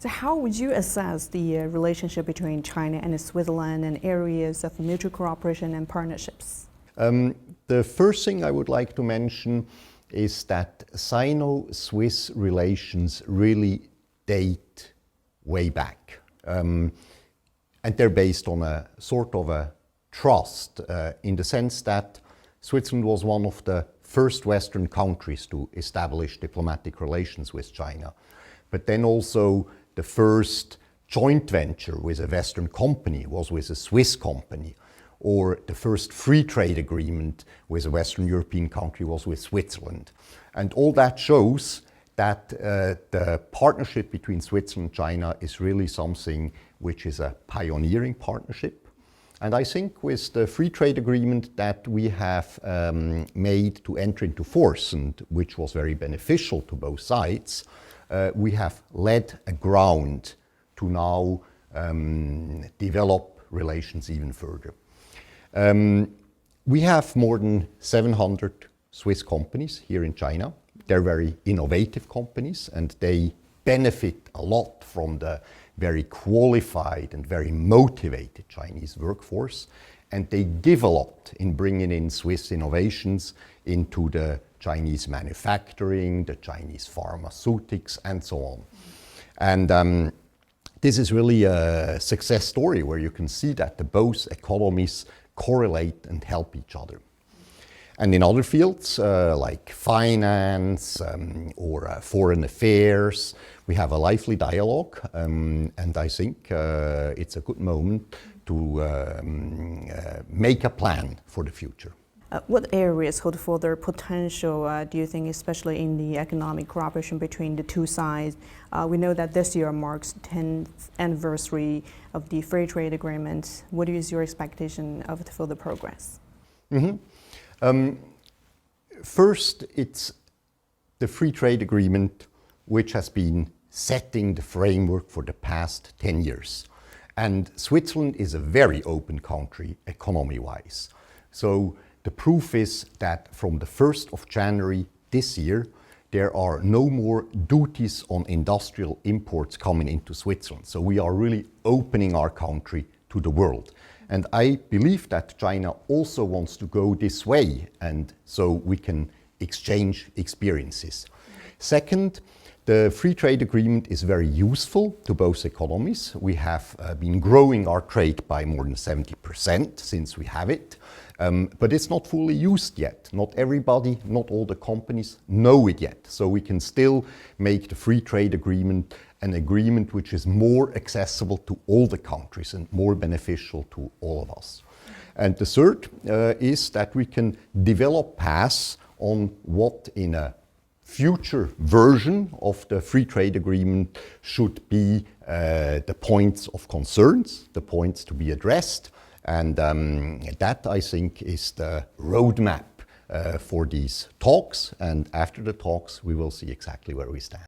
So how would you assess the relationship between China and Switzerland and areas of mutual cooperation and partnerships? The first thing I would like to mention is that Sino-Swiss relations really date way back. And they're based on a sort of a trust in the sense that Switzerland was one of the first Western countries to establish diplomatic relations with China. But then also the first joint venture with a Western company was with a Swiss company, or the first free trade agreement with a Western European country was with Switzerland. And all that shows that the partnership between Switzerland and China is really something which is a pioneering partnership. And I think with the free trade agreement that we have made to enter into force, and which was very beneficial to both sides, we have led a ground to now develop relations even further. We have more than 700 Swiss companies here in China. They're very innovative companies and they benefit a lot from the very qualified and very motivated Chinese workforce. And they give a lot in bringing in Swiss innovations into the Chinese manufacturing, the Chinese pharmaceutics, and so on. And this is really a success story where you can see that both economies correlate and help each other. And in other fields like finance or foreign affairs, we have a lively dialogue, and I think it's a good moment to make a plan for the future. What areas hold further potential, do you think, especially in the economic cooperation between the two sides? We know that this year marks the 10th anniversary of the free trade agreement. What is your expectation of the further progress? First, it's the free trade agreement which has been setting the framework for the past 10 years. And Switzerland is a very open country economy-wise. So the proof is that from the 1st of January this year, there are no more duties on industrial imports coming into Switzerland. So we are really opening our country to the world. And I believe that China also wants to go this way, and so we can exchange experiences. Second, the free trade agreement is very useful to both economies. We have been growing our trade by more than 70% since we have it, but it's not fully used yet. Not everybody, not all the companies know it yet. So we can still make the free trade agreement an agreement which is more accessible to all the countries and more beneficial to all of us. And the third is that we can develop paths on what in a future version of the free trade agreement should be the points of concerns, the points to be addressed. And that, I think, is the roadmap for these talks. And after the talks, we will see exactly where we stand.